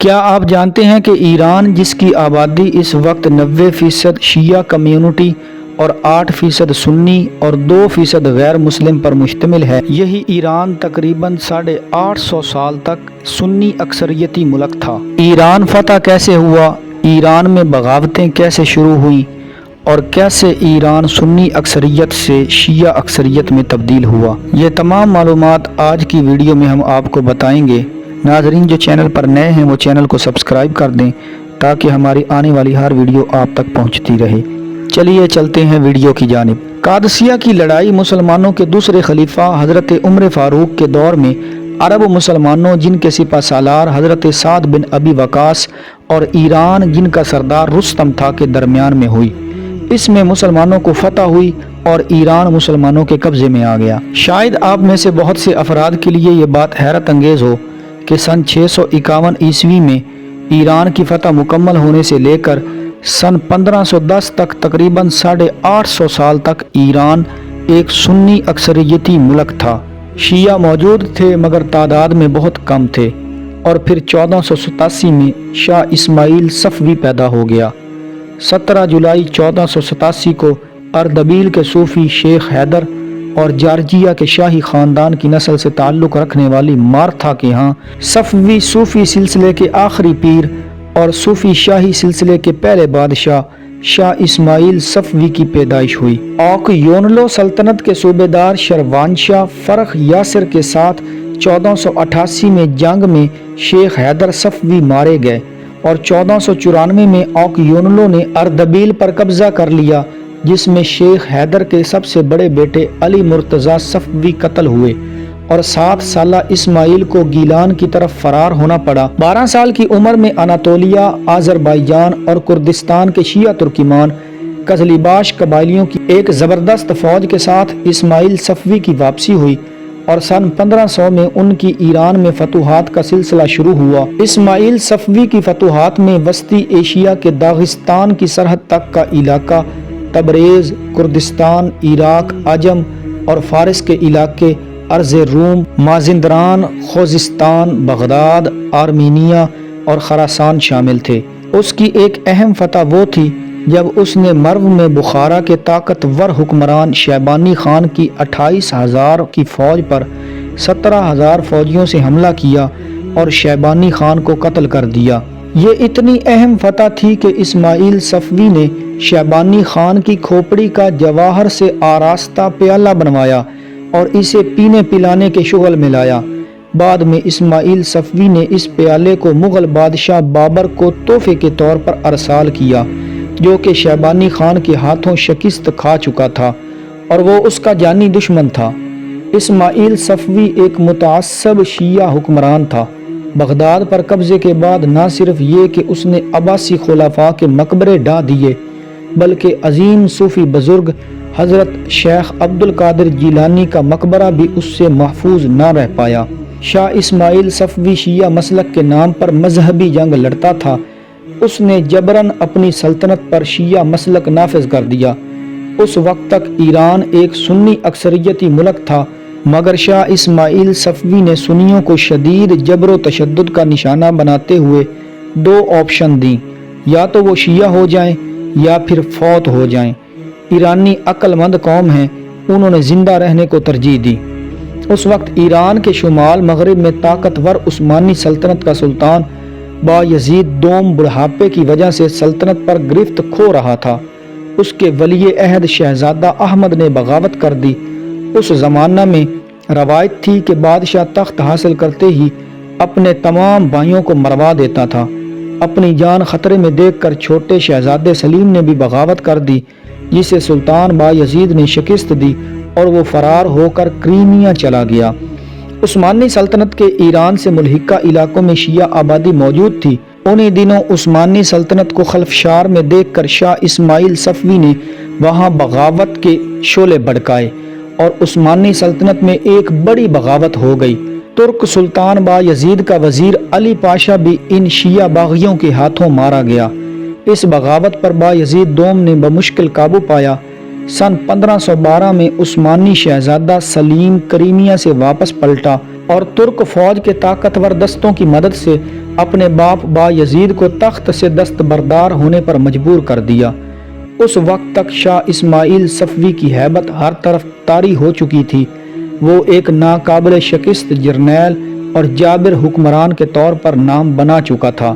کیا آپ جانتے ہیں کہ ایران، جس کی آبادی اس وقت 90% شیعہ کمیونٹی اور 8% سنی اور 2% غیر مسلم پر مشتمل ہے، یہی ایران تقریباً 850 سال تک سنی اکثریتی ملک تھا۔ ایران فتح کیسے ہوا، ایران میں بغاوتیں کیسے شروع ہوئیں اور کیسے ایران سنی اکثریت سے شیعہ اکثریت میں تبدیل ہوا، یہ تمام معلومات آج کی ویڈیو میں ہم آپ کو بتائیں گے۔ ناظرین، جو چینل پر نئے ہیں وہ چینل کو سبسکرائب کر دیں تاکہ ہماری آنے والی ہر ویڈیو آپ تک پہنچتی رہے۔ چلیے چلتے ہیں ویڈیو کی جانب۔ قادسیہ کی لڑائی مسلمانوں کے دوسرے خلیفہ حضرت عمر فاروق کے دور میں عرب مسلمانوں، جن کے سپہ سالار حضرت سعد بن ابی وقاص، اور ایران، جن کا سردار رستم تھا، کے درمیان میں ہوئی۔ اس میں مسلمانوں کو فتح ہوئی اور ایران مسلمانوں کے قبضے میں آ گیا۔ شاید آپ میں سے بہت سے افراد کے لیے یہ بات حیرت انگیز ہو کہ سن 651 عیسوی میں ایران کی فتح مکمل ہونے سے لے کر سن 1510 تک تقریباً 850 سال تک ایران ایک سنی اکثریتی ملک تھا۔ شیعہ موجود تھے مگر تعداد میں بہت کم تھے، اور پھر 1487 میں شاہ اسماعیل صفوی پیدا ہو گیا۔ 17 جولائی 1487 کو اردبیل کے صوفی شیخ حیدر اور جارجیا کے شاہی خاندان کی نسل سے تعلق رکھنے والی مارتھا کے ہاں صفوی صوفی سلسلے کے آخری پیر اور صوفی شاہی سلسلے کے پہلے بادشاہ شاہ اسماعیل صفوی کی پیدائش ہوئی۔ اوک یونلو سلطنت کے صوبے دار شروانشاہ فرخ یاسر کے ساتھ 1488 میں جنگ میں شیخ حیدر صفوی مارے گئے، اور 1494 میں اوک یونلو نے اردبیل پر قبضہ کر لیا، جس میں شیخ حیدر کے سب سے بڑے بیٹے علی مرتضیٰ صفوی قتل ہوئے اور 7 سالہ اسماعیل کو گیلان کی طرف فرار ہونا پڑا۔ 12 سال کی عمر میں اناطولیہ، آذربائیجان اور کردستان کے شیعہ ترکمان قزلباش قبائلیوں کی ایک زبردست فوج کے ساتھ اسماعیل صفوی کی واپسی ہوئی، اور سن 1500 میں ان کی ایران میں فتوحات کا سلسلہ شروع ہوا۔ اسماعیل صفوی کی فتوحات میں وسطی ایشیا کے داغستان کی سرحد تک کا علاقہ، تبریز، کردستان، عراق، عجم اور فارس کے علاقے، ارض روم، مازندران، خوزستان، بغداد، آرمینیا اور خراسان شامل تھے۔ اس کی ایک اہم فتح وہ تھی جب اس نے مرو میں بخارا کے طاقتور حکمران شیبانی خان کی 28,000 کی فوج پر 17,000 فوجیوں سے حملہ کیا اور شیبانی خان کو قتل کر دیا۔ یہ اتنی اہم فتح تھی کہ اسماعیل صفوی نے شیبانی خان کی کھوپڑی کا جواہر سے آراستہ پیالہ بنوایا اور اسے پینے پلانے کے شغل میں لایا۔ بعد میں اسماعیل صفوی نے اس پیالے کو مغل بادشاہ بابر کو تحفے کے طور پر ارسال کیا، جو کہ شیبانی خان کے ہاتھوں شکست کھا چکا تھا اور وہ اس کا جانی دشمن تھا۔ اسماعیل صفوی ایک متعصب شیعہ حکمران تھا۔ بغداد پر قبضے کے بعد نہ صرف یہ کہ اس نے عباسی خلفاء کے مقبرے ڈھا دیے، بلکہ عظیم صوفی بزرگ حضرت شیخ عبد القادر جیلانی کا مقبرہ بھی اس سے محفوظ نہ رہ پایا۔ شاہ اسماعیل صفوی شیعہ مسلک کے نام پر مذہبی جنگ لڑتا تھا۔ اس نے جبراً اپنی سلطنت پر شیعہ مسلک نافذ کر دیا۔ اس وقت تک ایران ایک سنی اکثریتی ملک تھا، مگر شاہ اسماعیل صفوی نے سنیوں کو شدید جبر و تشدد کا نشانہ بناتے ہوئے 2 آپشن دیں، یا تو وہ شیعہ ہو جائیں یا پھر فوت ہو جائیں۔ ایرانی عقل مند قوم ہیں، انہوں نے زندہ رہنے کو ترجیح دی۔ اس وقت ایران کے شمال مغرب میں طاقتور عثمانی سلطنت کا سلطان بایزید دوم بڑھاپے کی وجہ سے سلطنت پر گرفت کھو رہا تھا۔ اس کے ولی عہد شہزادہ احمد نے بغاوت کر دی۔ اس زمانہ میں روایت تھی کہ بادشاہ تخت حاصل کرتے ہی اپنے تمام بھائیوں کو مروا دیتا تھا۔ اپنی جان خطرے میں دیکھ کر چھوٹے شہزادے سلیم نے بھی بغاوت کر دی، جسے سلطان بایزید نے شکست دی اور وہ فرار ہو کر کریمیا چلا گیا۔ عثمانی سلطنت کے ایران سے ملحقہ علاقوں میں شیعہ آبادی موجود تھی۔ انہی دنوں عثمانی سلطنت کو خلفشار میں دیکھ کر شاہ اسماعیل صفوی نے وہاں بغاوت کے شعلے بھڑکائے اور عثمانی سلطنت میں ایک بڑی بغاوت ہو گئی۔ ترک سلطان بایزید کا وزیر علی پاشا بھی ان شیعہ باغیوں کے ہاتھوں مارا گیا۔ اس بغاوت پر بایزید دوم نے بمشکل قابو پایا۔ سن 1512 میں عثمانی شہزادہ سلیم کریمیا سے واپس پلٹا اور ترک فوج کے طاقتور دستوں کی مدد سے اپنے باپ بایزید کو تخت سے دستبردار ہونے پر مجبور کر دیا۔ اس وقت تک شاہ اسماعیل صفوی کی ہیبت ہر طرف طاری ہو چکی تھی۔ وہ ایک ناقابل شکست جرنیل اور جابر حکمران کے طور پر نام بنا چکا تھا۔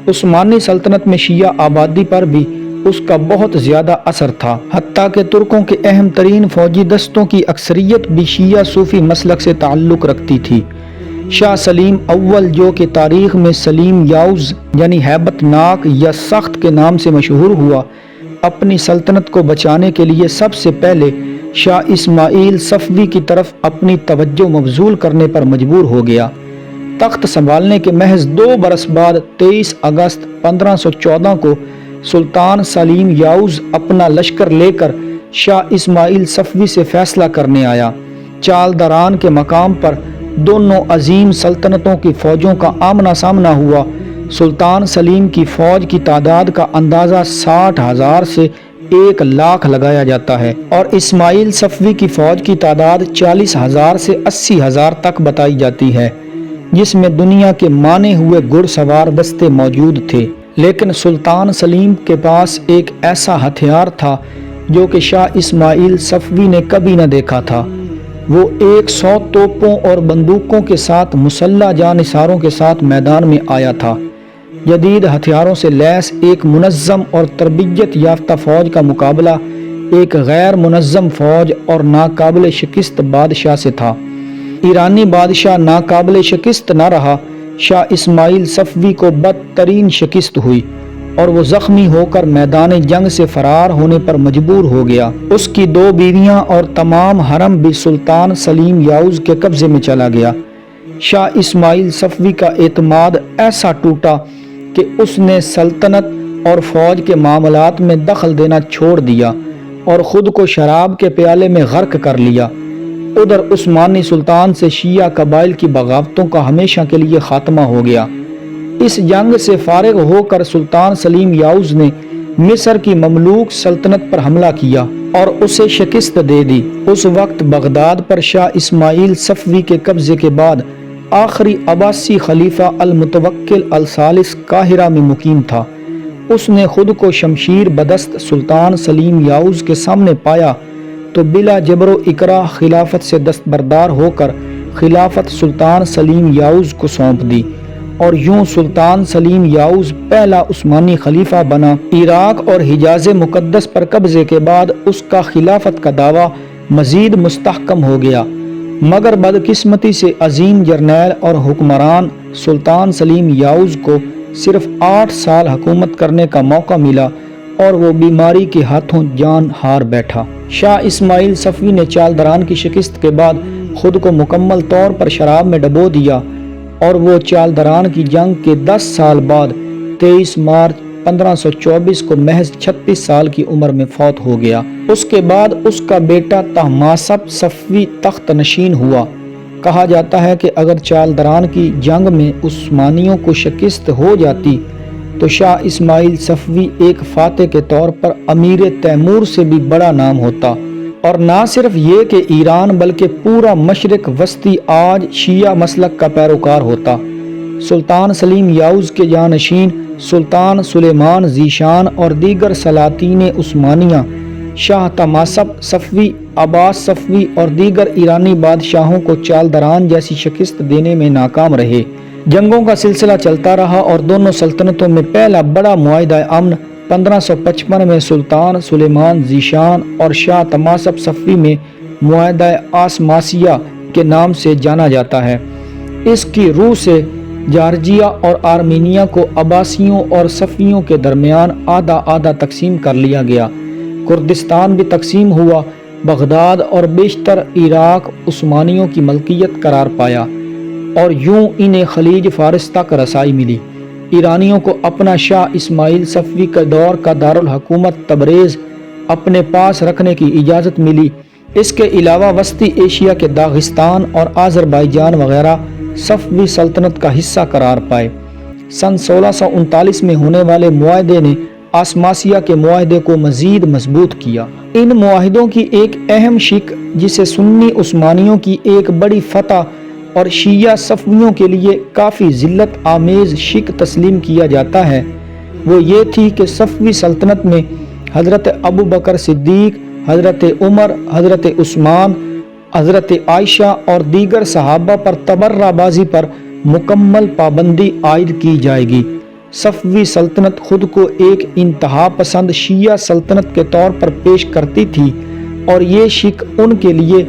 عثمانی سلطنت میں شیعہ آبادی پر بھی اس کا بہت زیادہ اثر تھا، حتیٰ کہ ترکوں کے اہم ترین فوجی دستوں کی اکثریت بھی شیعہ صوفی مسلک سے تعلق رکھتی تھی۔ شاہ سلیم اول، جو کہ تاریخ میں سلیم یاؤز یعنی ہیبت ناک یا سخت کے نام سے مشہور ہوا، اپنی سلطنت کو بچانے کے لیے سب سے پہلے شاہ اسماعیل صفوی کی طرف اپنی توجہ مبذول کرنے پر مجبور ہو گیا۔ تخت سنبھالنے کے محض 2 برس بعد 23 اگست 1514 کو سلطان سلیم یاؤز اپنا لشکر لے کر شاہ اسماعیل صفوی سے فیصلہ کرنے آیا۔ چالدران کے مقام پر دونوں عظیم سلطنتوں کی فوجوں کا آمنا سامنا ہوا۔ سلطان سلیم کی فوج کی تعداد کا اندازہ 60,000 سے 1,00,000 لگایا جاتا ہے اور اسماعیل صفوی کی فوج کی تعداد 40,000 سے 80,000 تک بتائی جاتی ہے، جس میں دنیا کے مانے ہوئے گھڑ سوار دستے موجود تھے۔ لیکن سلطان سلیم کے پاس ایک ایسا ہتھیار تھا جو کہ شاہ اسماعیل صفوی نے کبھی نہ دیکھا تھا۔ وہ 100 توپوں اور بندوقوں کے ساتھ مسلح جانثاروں کے ساتھ میدان میں آیا تھا۔ جدید ہتھیاروں سے لیس ایک منظم اور تربیت یافتہ فوج کا مقابلہ ایک غیر منظم فوج اور ناقابل شکست بادشاہ سے تھا۔ ایرانی بادشاہ ناقابل شکست نہ رہا، شاہ اسماعیل صفوی کو بدترین شکست ہوئی اور وہ زخمی ہو کر میدان جنگ سے فرار ہونے پر مجبور ہو گیا۔ اس کی 2 بیویاں اور تمام حرم بھی سلطان سلیم یاؤز کے قبضے میں چلا گیا۔ شاہ اسماعیل صفوی کا اعتماد ایسا ٹوٹا کہ اس نے سلطنت اور فوج کے معاملات میں دخل دینا چھوڑ دیا اور خود کو شراب کے پیالے میں غرق کر لیا۔ ادھر عثمانی سلطان سے شیعہ قبائل کی بغاوتوں کا ہمیشہ کے لیے خاتمہ ہو گیا۔ اس جنگ سے فارغ ہو کر سلطان سلیم یاؤز نے مصر کی مملوک سلطنت پر حملہ کیا اور اسے شکست دے دی۔ اس وقت بغداد پر شاہ اسماعیل صفوی کے قبضے کے بعد آخری عباسی خلیفہ المتوکل الثالث قاہرہ میں مقیم تھا۔ اس نے خود کو شمشیر بدست سلطان سلیم یاؤز کے سامنے پایا تو بلا جبر و اکراہ خلافت سے دستبردار ہو کر خلافت سلطان سلیم یاؤز کو سونپ دی اور یوں سلطان سلیم یاؤز پہلا عثمانی خلیفہ بنا۔ عراق اور حجاز مقدس پر قبضے کے بعد اس کا خلافت کا دعویٰ مزید مستحکم ہو گیا، مگر بدقسمتی سے عظیم جرنیل اور حکمران سلطان سلیم یاؤز کو صرف 8 سال حکومت کرنے کا موقع ملا اور وہ بیماری کے ہاتھوں جان ہار بیٹھا۔ شاہ اسماعیل صفوی نے چالدران کی شکست کے بعد خود کو مکمل طور پر شراب میں ڈبو دیا اور وہ چالدران کی جنگ کے 10 سال بعد 23 مارچ 1524 کو محض 36 سال کی عمر میں فوت ہو گیا۔ اس کے بعد اس کا بیٹا طہماسپ صفوی تخت نشین ہوا۔ کہا جاتا ہے کہ اگر چالدران کی جنگ میں عثمانیوں کو شکست ہو جاتی تو شاہ اسماعیل صفوی ایک فاتح کے طور پر امیر تیمور سے بھی بڑا نام ہوتا، اور نہ صرف یہ کہ ایران بلکہ پورا مشرق وسطی آج شیعہ مسلک کا پیروکار ہوتا۔ سلطان سلیم یاؤز کے جانشین سلطان سلیمان ذیشان اور دیگر سلاطین عثمانیہ شاہ طہماسپ صفوی، عباس صفوی اور دیگر ایرانی بادشاہوں کو چالدران جیسی شکست دینے میں ناکام رہے۔ جنگوں کا سلسلہ چلتا رہا اور دونوں سلطنتوں میں پہلا بڑا معاہدہ امن 1555 میں سلطان سلیمان ذیشان اور شاہ طہماسپ صفوی میں معاہدہ آسماسیہ کے نام سے جانا جاتا ہے۔ اس کی روح سے جارجیا اور آرمینیا کو عباسیوں اور صفویوں کے درمیان آدھا آدھا تقسیم کر لیا گیا۔ کردستان بھی تقسیم ہوا۔ بغداد اور بیشتر عراق عثمانیوں کی ملکیت قرار پایا اور یوں انہیں خلیج فارس تک رسائی ملی۔ ایرانیوں کو اپنا شاہ اسماعیل صفوی کے دور کا دارالحکومت تبریز اپنے پاس رکھنے کی اجازت ملی۔ اس کے علاوہ وسطی ایشیا کے داغستان اور آذربائیجان وغیرہ صفوی سلطنت کا حصہ قرار پائے۔ سن 1639 میں ہونے والے معاہدے نے آسماسیہ کے معاہدے کو مزید مضبوط کیا۔ ان معاہدوں کی ایک اہم شق، جسے سنی عثمانیوں کی ایک بڑی فتح اور شیعہ صفویوں کے لیے کافی ذلت آمیز شک تسلیم کیا جاتا ہے وہ یہ تھی کہ صفوی سلطنت میں حضرت ابو بکر صدیق، حضرت عمر، حضرت عثمان، حضرت عائشہ اور دیگر صحابہ پر تبرہ بازی پر مکمل پابندی عائد کی جائے گی۔ صفوی سلطنت خود کو ایک انتہا پسند شیعہ سلطنت کے طور پر پیش کرتی تھی اور یہ شک ان کے لیے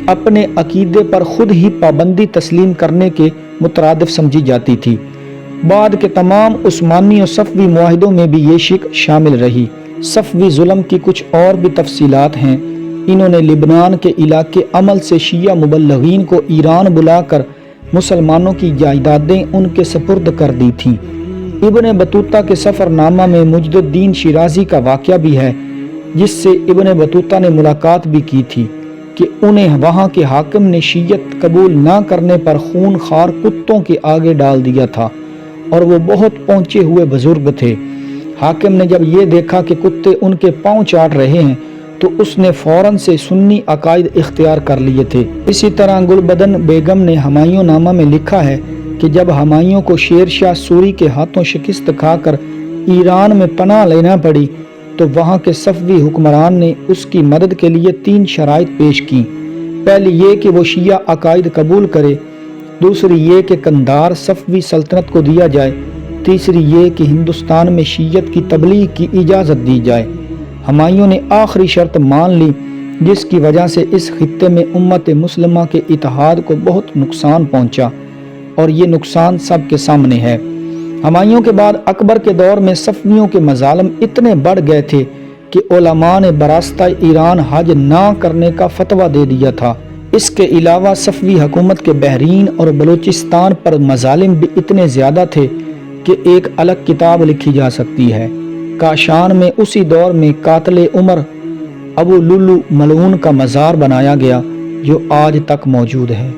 اپنے عقیدے پر خود ہی پابندی تسلیم کرنے کے مترادف سمجھی جاتی تھی۔ بعد کے تمام عثمانی و صفوی معاہدوں میں بھی یہ شک شامل رہی۔ صفوی ظلم کی کچھ اور بھی تفصیلات ہیں۔ انہوں نے لبنان کے علاقے عمل سے شیعہ مبلغین کو ایران بلا کر مسلمانوں کی جائیدادیں ان کے سپرد کر دی تھیں۔ ابن بطوطہ کے سفر نامہ میں مجد الدین شیرازی کا واقعہ بھی ہے جس سے ابن بطوطہ نے ملاقات بھی کی تھی کہ انہیں وہاں کے حاکم نے شیعت قبول نہ کرنے پر خون خوار کتوں کے آگے ڈال دیا تھا اور وہ بہت پہنچے ہوئے بزرگ تھے۔ حاکم نے جب یہ دیکھا کہ کتے ان کے پاؤں چاٹ رہے ہیں تو اس نے فوراً سے سنی عقائد اختیار کر لیے تھے۔ اسی طرح گلبدن بیگم نے ہمایوں نامہ میں لکھا ہے کہ جب ہمایوں کو شیر شاہ سوری کے ہاتھوں شکست کھا کر ایران میں پناہ لینا پڑی تو وہاں کے صفوی حکمران نے اس کی مدد کے لیے 3 شرائط پیش کی۔ پہلی یہ کہ وہ شیعہ عقائد قبول کرے، دوسری یہ کہ قندھار صفوی سلطنت کو دیا جائے، تیسری یہ کہ ہندوستان میں شیعت کی تبلیغ کی اجازت دی جائے۔ ہمایوں نے آخری شرط مان لی جس کی وجہ سے اس خطے میں امت مسلمہ کے اتحاد کو بہت نقصان پہنچا اور یہ نقصان سب کے سامنے ہے۔ ہمایوں کے بعد اکبر کے دور میں صفویوں کے مظالم اتنے بڑھ گئے تھے کہ علماء نے براستہ ایران حج نہ کرنے کا فتویٰ دے دیا تھا۔ اس کے علاوہ صفوی حکومت کے بحرین اور بلوچستان پر مظالم بھی اتنے زیادہ تھے کہ ایک الگ کتاب لکھی جا سکتی ہے۔ کاشان میں اسی دور میں قاتل عمر ابو لولو ملعون کا مزار بنایا گیا جو آج تک موجود ہے۔